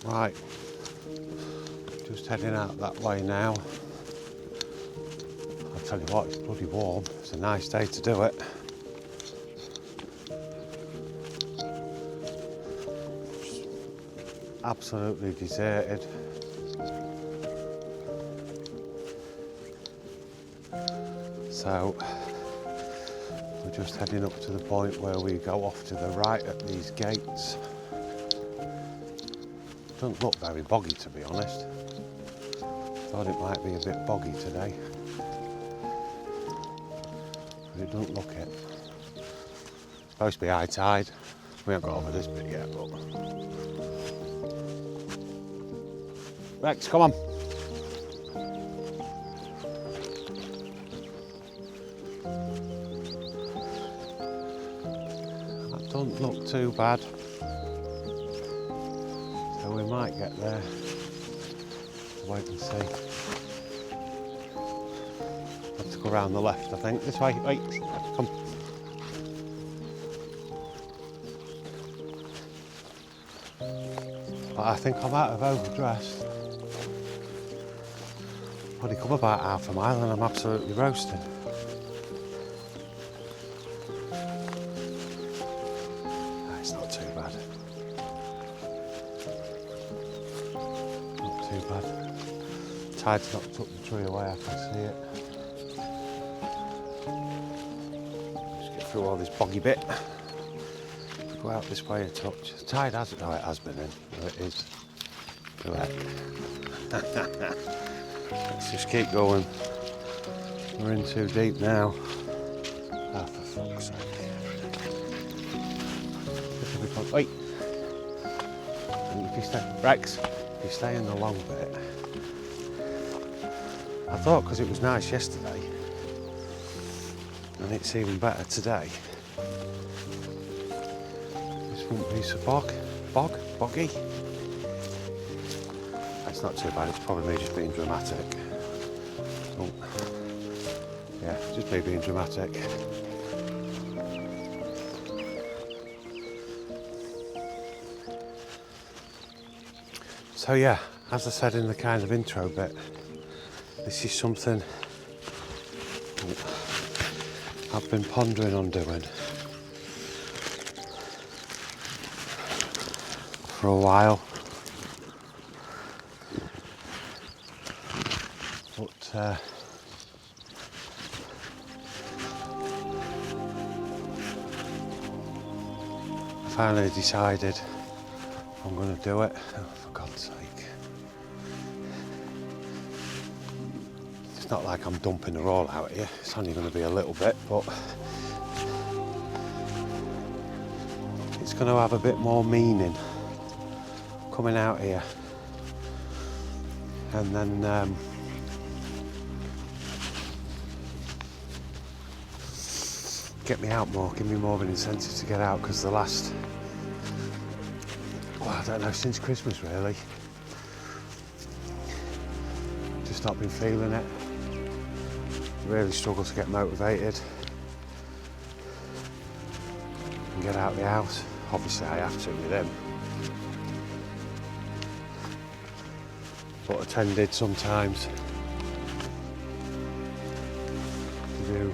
Right, just heading out that way now. I'll tell you what, it's bloody warm. It's a nice day to do it. Just absolutely deserted. So we're just heading up to the point where we go off to the right at these gates. Doesn't look very boggy, to be honest. Thought it might be a bit boggy today, but it doesn't look it. It's supposed to be high tide. We haven't got over this bit yet, but Rex, come on. That doesn't look too bad. So we might get there. Wait and see. Have to go around the left, I think. This way. Wait, come. But I think I might have overdressed. Only come about half a mile and I'm absolutely roasting. It's not too bad. Not too bad. Tide's not took the tree away, I can see it. Just get through all this boggy bit. Go out this way a touch. The tide hasn't, no, it has been in. No, it is. Correct. Let's just keep going. We're in too deep now. Ah, for fuck's sake. Wait. And if you stay, Rex, if you stay in the long bit. I thought because it was nice yesterday, and it's even better today. This wouldn't be so boggy. It's not too bad, it's probably me just being dramatic. Oh. Yeah, just me being dramatic. So yeah, as I said in the kind of intro bit, this is something I've been pondering on doing for a while. But I finally decided I'm going to do it. Oh, for God's sake. It's not like I'm dumping her all out here. It's only going to be a little bit, but it's going to have a bit more meaning coming out here. And then get me out more, give me more of an incentive to get out, because the last, well, I don't know, since Christmas really, just not been feeling it. Really struggle to get motivated and get out of the house. Obviously I have to with him, but attended sometimes to do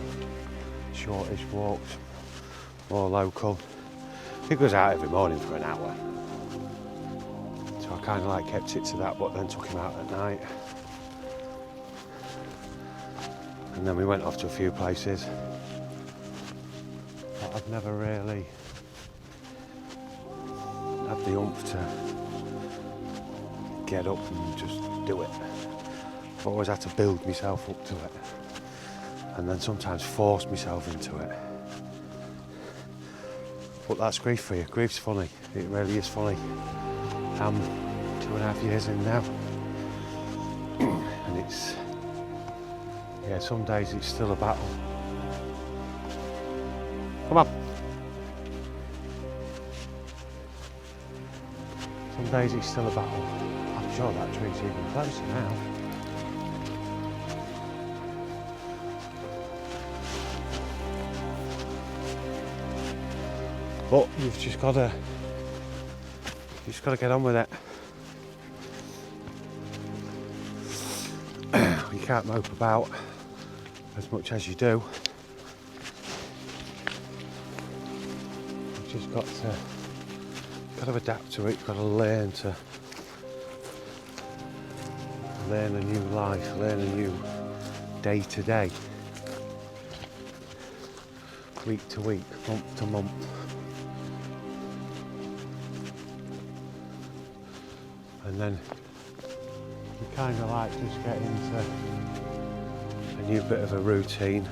shortish walks, more local. He goes out every morning for an hour, so I kind of like kept it to that, but then took him out at night. And then we went off to a few places, but I've never really had the oomph to get up and just do it. I've always had to build myself up to it, and then sometimes force myself into it. But that's grief for you. Grief's funny. It really is funny. I'm 2.5 years in now, and it's, yeah, some days it's still a battle. Come on. Some days it's still a battle. I'm sure that tree's even closer now. But you've just got to get on with it. you can't mope about as much as you do. You've just got to adapt to it. You've got to learn a new life, learn a new day to day, week to week, month to month. And then you kind of like just get into a new bit of a routine.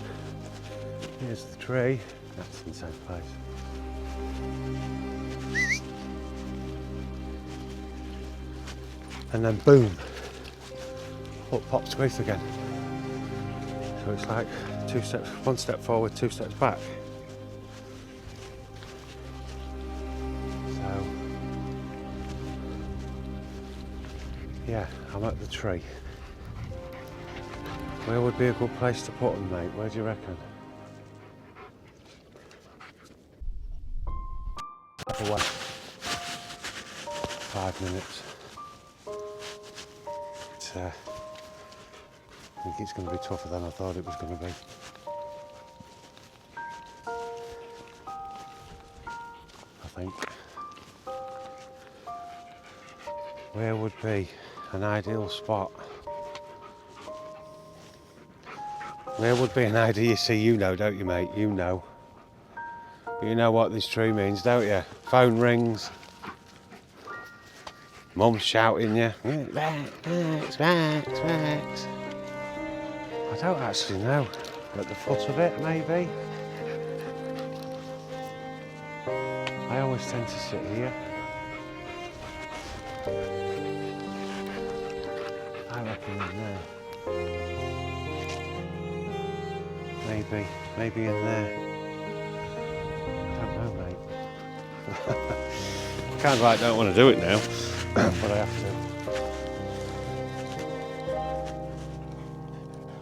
Here's the tree, that's in the same place. And then boom, up pops Grief again. So it's like one step forward, 2 steps back. So yeah, I'm at the tree. Where would be a good place to put them, mate? Where do you reckon? Away. 5 minutes. I think it's going to be tougher than I thought it was going to be. I think. Where would be an ideal spot? Where would be an idea? You see, you know, don't you, mate? You know. You know what this tree means, don't you? Phone rings. Mum's shouting you. Rex. I don't actually know. At the foot of it, maybe. I always tend to sit here. I reckon in there. Maybe in there. I don't know, mate. I kind of like don't want to do it now, but I have to.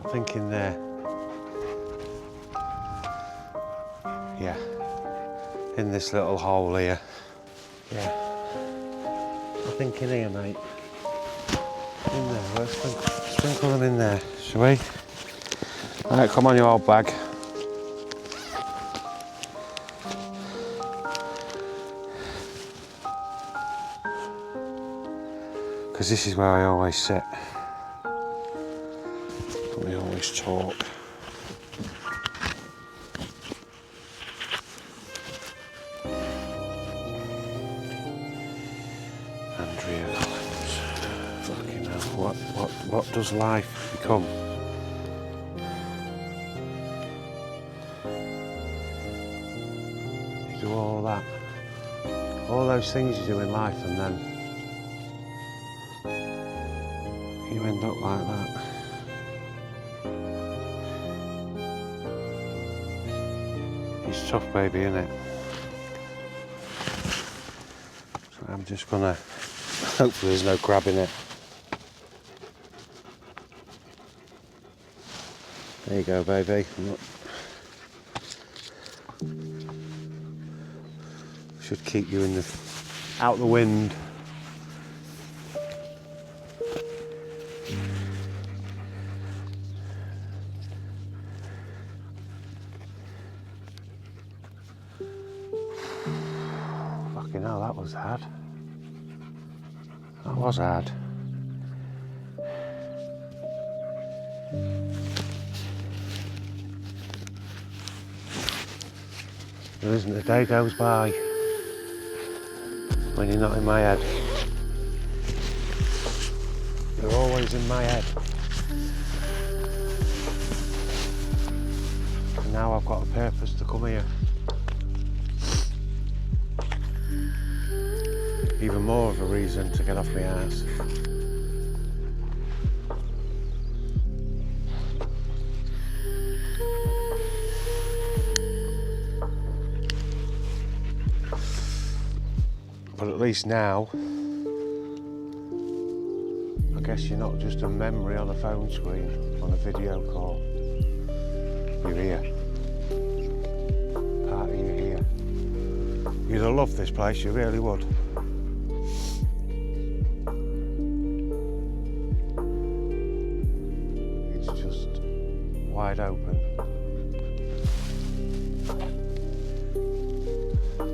I think in there. Yeah. In this little hole here. Yeah. I think in here, mate. In there. Let's sprinkle them in there, shall we? Alright, come on, you old bag. Because this is where I always sit. We always talk. Andrea Collins. Fucking hell, what does life become? You do all that. All those things you do in life and then you end up like that. It's tough, baby, isn't it? So I'm just gonna, hopefully there's no crab in it. There you go, baby. Should keep you in out the wind. Fucking hell, that was hard. That was hard. There isn't a day goes by when you're not in my head. You're always in my head. And now I've got a purpose to come here. Even more of a reason to get off my ass. But at least now, I guess you're not just a memory on a phone screen, on a video call. You're here. Part of you here. You'd have loved this place, you really would. wide open.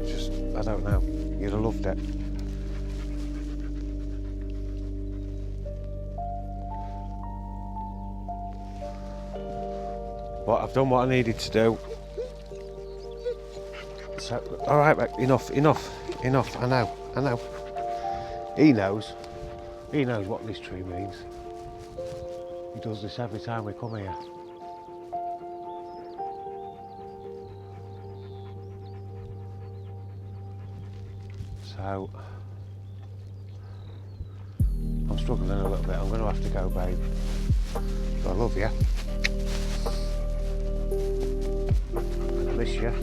Just, I don't know, you'd have loved it. But I've done what I needed to do. So, all right, mate, enough. I know. He knows what this tree means. He does this every time we come here. So, I'm struggling a little bit. I'm going to have to go, babe. But I love you. And I miss you.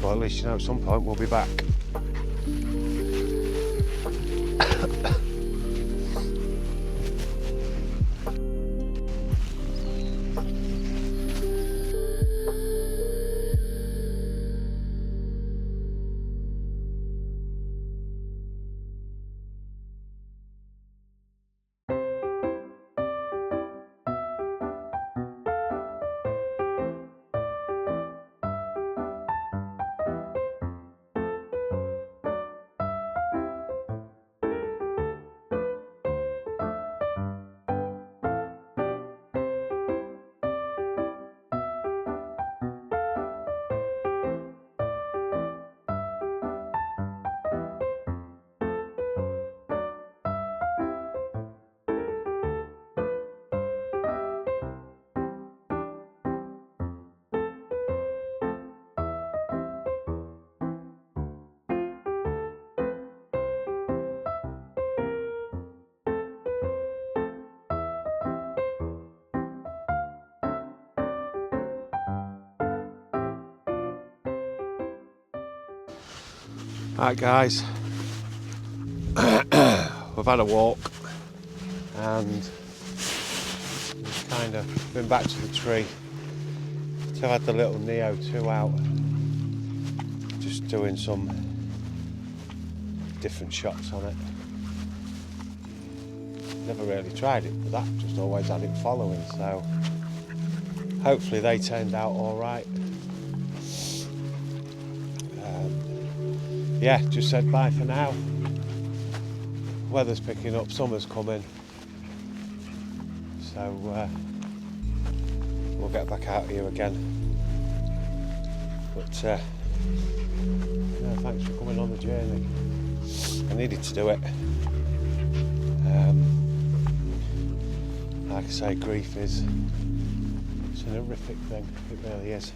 But at least you know at some point we'll be back. Right, guys, we've had a walk and we've kind of been back to the tree. So I've had the little Neo 2 out, just doing some different shots on it. Never really tried it for that, just always had it following, so hopefully they turned out all right. Yeah, just said bye for now. Weather's picking up, summer's coming, so we'll get back out here again. But no, thanks for coming on the journey. I needed to do it. Like I say, grief is, it's an horrific thing, it really is.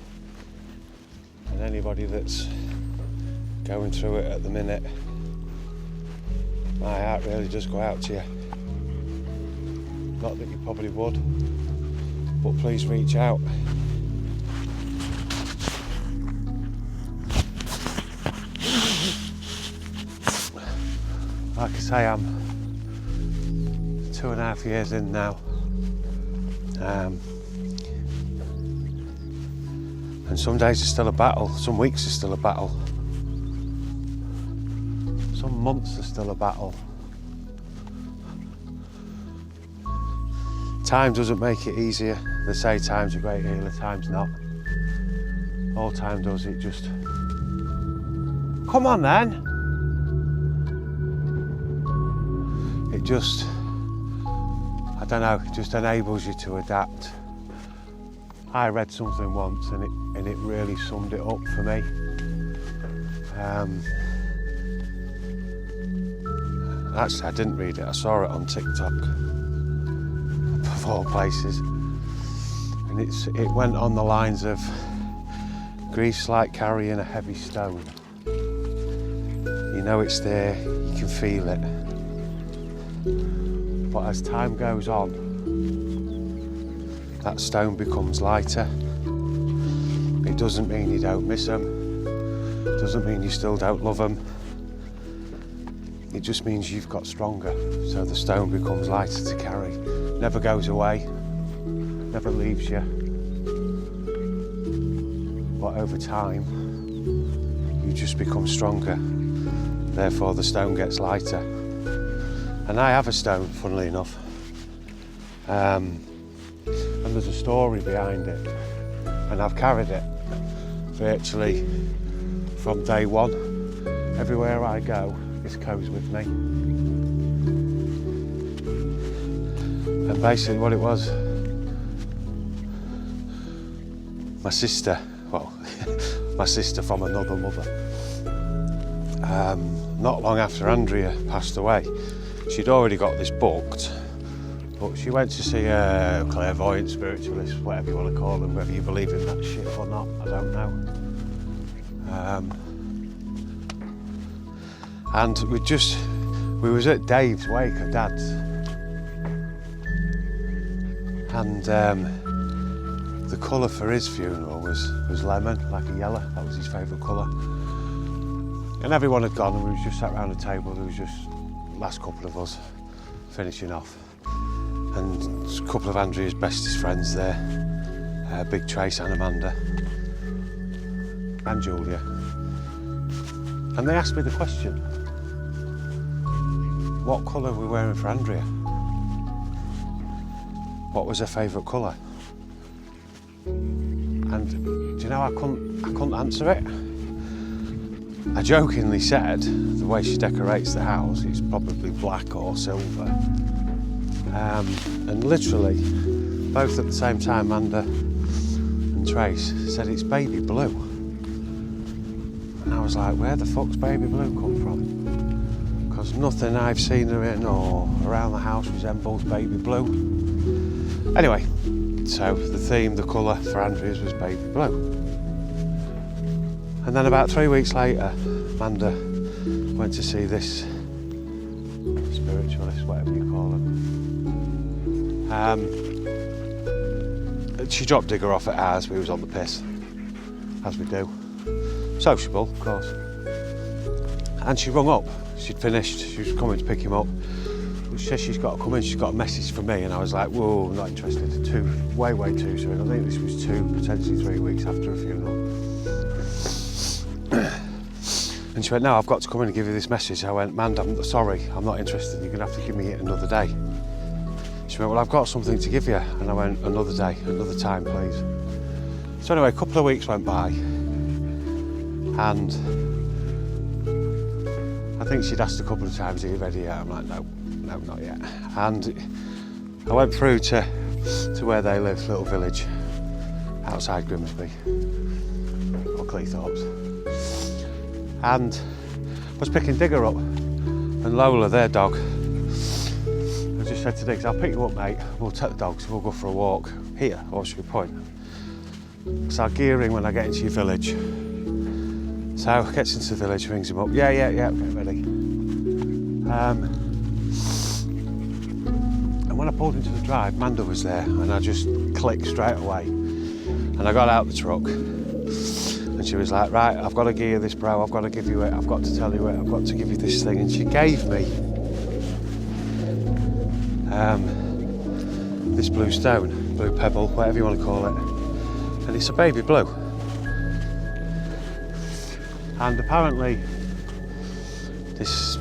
And anybody that's going through it at the minute, my heart really does go out to you. Not that you probably would, but please reach out. Like I say, I'm 2.5 years in now, and some days are still a battle, some weeks are still a battle, some months are still a battle. Time doesn't make it easier. They say time's a great healer, time's not. All time does, it just... Come on then! It just, I don't know, it just enables you to adapt. I read something once and it really summed it up for me. Actually, I didn't read it, I saw it on TikTok, of all places. And it went on the lines of, grief's like carrying a heavy stone. You know it's there, you can feel it. But as time goes on, that stone becomes lighter. It doesn't mean you don't miss them. It doesn't mean you still don't love them. It just means you've got stronger. So the stone becomes lighter to carry. Never goes away, never leaves you. But over time, you just become stronger. Therefore the stone gets lighter. And I have a stone, funnily enough. And there's a story behind it, and I've carried it virtually from day one. Everywhere I go, this goes with me. And basically what it was, my sister from another mother, not long after Andrea passed away, she'd already got this booked, but she went to see a clairvoyant, spiritualist, whatever you want to call them, whether you believe in that shit or not, I don't know. And we was at Dave's wake, her dad's, and the colour for his funeral was lemon, like a yellow. That was his favourite colour. And everyone had gone, and we was just sat around the table. There was just the last couple of us finishing off, and a couple of Andrea's bestest friends there, Big Trace and Amanda and Julia. And they asked me the question, what colour were we wearing for Andrea? What was her favourite colour? And do you know, I couldn't answer it. I jokingly said the way she decorates the house, it's probably black or silver. And literally, both at the same time, Amanda and Trace said it's baby blue. And I was like, where the fuck's baby blue come from? Because nothing I've seen her in or around the house resembles baby blue. Anyway, so the theme, the colour for Andrea's was baby blue. And then about 3 weeks later, Amanda went to see this spiritualist, whatever you call him. She dropped Digger off at ours, we was on the piss, as we do. Sociable, of course. And she rung up, she'd finished, she was coming to pick him up. She says she's got to come in, she's got a message for me, and I was like, whoa, not interested. Way too soon. I think this was 2, potentially 3 weeks after a funeral. And she went, no, I've got to come in and give you this message. I went, man, I'm sorry, I'm not interested, you're going to have to give me it another day. She went, well, I've got something to give you. And I went, another day, another time, please. So anyway, a couple of weeks went by, and I think she'd asked a couple of times, are you ready yet? I'm like, no, not yet. And I went through to where they live, little village outside Grimsby, or Cleethorpes. And I was picking Digger up, and Lola, their dog, I just said to Diggs, I'll pick you up, mate, we'll take the dogs, we'll go for a walk here, Horseshoe Point. So I'm gearing when I get into your village. So gets into the village, rings him up, yeah, get ready. And when I pulled into the drive, Manda was there, and I just clicked straight away. And I got out the truck, and she was like, right, I've got to gear this, bro, I've got to give you it, I've got to tell you it, I've got to give you this thing. And she gave me this blue stone, blue pebble, whatever you want to call it. And it's a baby blue. And apparently, this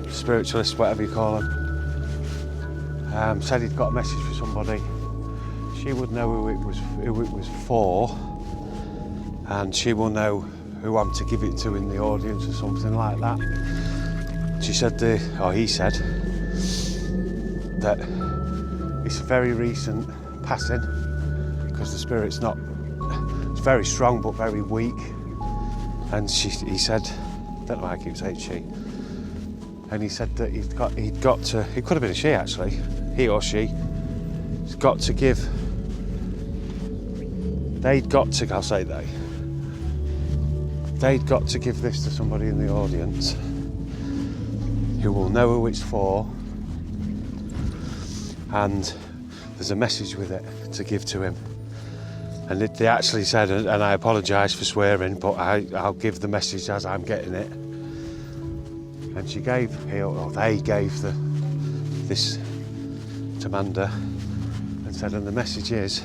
spiritualist, whatever you call him, said he'd got a message for somebody. She would know who it was for, and she will know who I'm to give it to in the audience or something like that. She said, he said, that it's a very recent passing, because the spirit's not, it's very strong but very weak. And he said, I don't know why I keep saying she, and he said that he'd got to, it could have been a she actually, he or she, has got to give, they'd got to give this to somebody in the audience who will know who it's for, and there's a message with it to give to him. And they actually said, and I apologise for swearing, but I'll give the message as I'm getting it. And she gave, or they gave this to Amanda, and said, and the message is,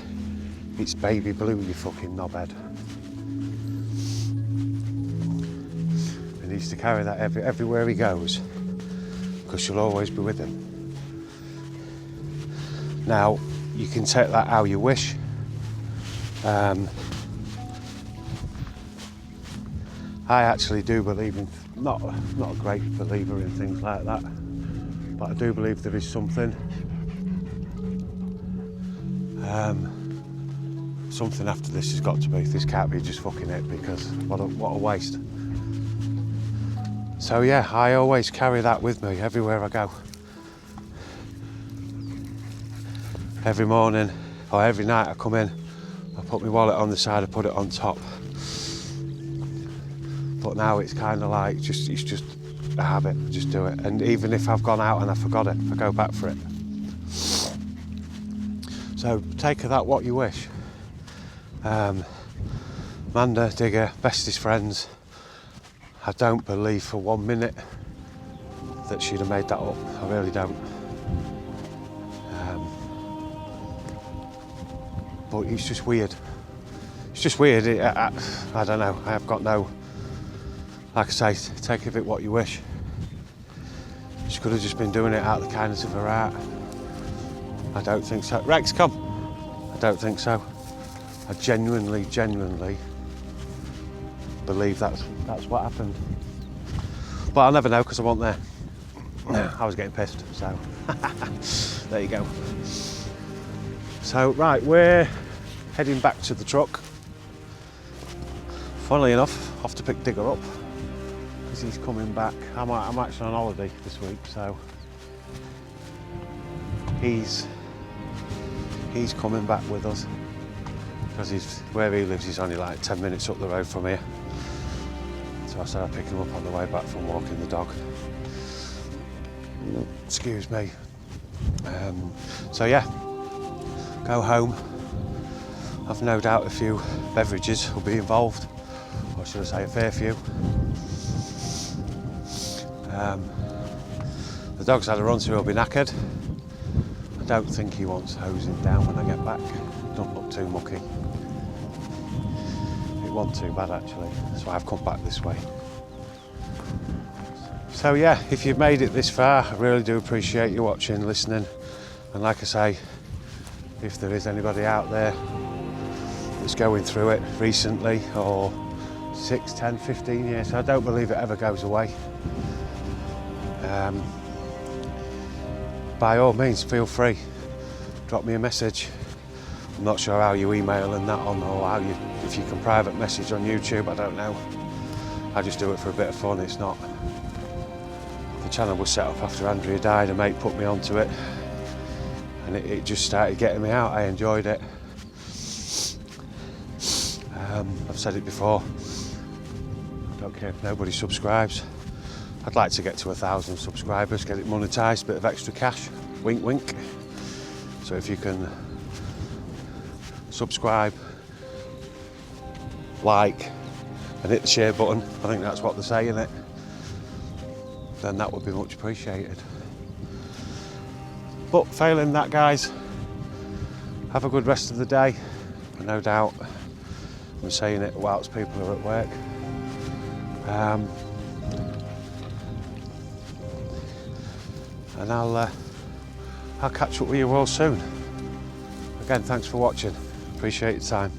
it's baby blue, you fucking knobhead. And he needs to carry that everywhere he goes, because she'll always be with him. Now, you can take that how you wish. I actually do believe in, not a great believer in things like that, but I do believe there is something. Something after this has got to be. This can't be just fucking it, because what a waste. So yeah, I always carry that with me everywhere I go. Every morning or every night I come in, I put my wallet on the side, I put it on top. But now it's kind of like, it's just a habit, I just do it. And even if I've gone out and I forgot it, I go back for it. So take of that what you wish. Manda, Digger, bestest friends. I don't believe for 1 minute that she'd have made that up. I really don't. But it's just weird. It's just weird. I don't know. I have got no. Like I say, take of it what you wish. She could have just been doing it out of the kindness of her heart. I don't think so. Rex, come. I don't think so. I genuinely believe that's what happened. But I'll never know because I wasn't there. I was getting pissed, so there you go. So right, we're heading back to the truck. Funnily enough, off to pick Digger up because he's coming back. I'm actually on holiday this week, so he's coming back with us because where he lives is only like 10 minutes up the road from here. So I said I'd pick him up on the way back from walking the dog. Excuse me. So yeah, go home. I've no doubt a few beverages will be involved, or should I say a fair few. The dog's had a run, so he'll be knackered. I don't think he wants hosing down when I get back. Don't look too mucky. It wasn't too bad actually, so I've come back this way. So yeah, if you've made it this far, I really do appreciate you watching, listening, and like I say, if there is anybody out there that's going through it recently, or 6, 10, 15 years, I don't believe it ever goes away. By all means, feel free, drop me a message. I'm not sure how you email and that on, or how if you can private message on YouTube, I don't know. I just do it for a bit of fun. It's not. The channel was set up after Andrea died, a mate put me onto it, and it just started getting me out. I enjoyed it. I've said it before, I don't care if nobody subscribes. I'd like to get to 1,000 subscribers, get it monetised, bit of extra cash, wink wink. So if you can subscribe, like, and hit the share button, I think that's what they say in it, then that would be much appreciated. But failing that, guys, have a good rest of the day. No doubt I'm saying it whilst people are at work. And I'll catch up with you all soon. Again, thanks for watching. Appreciate your time.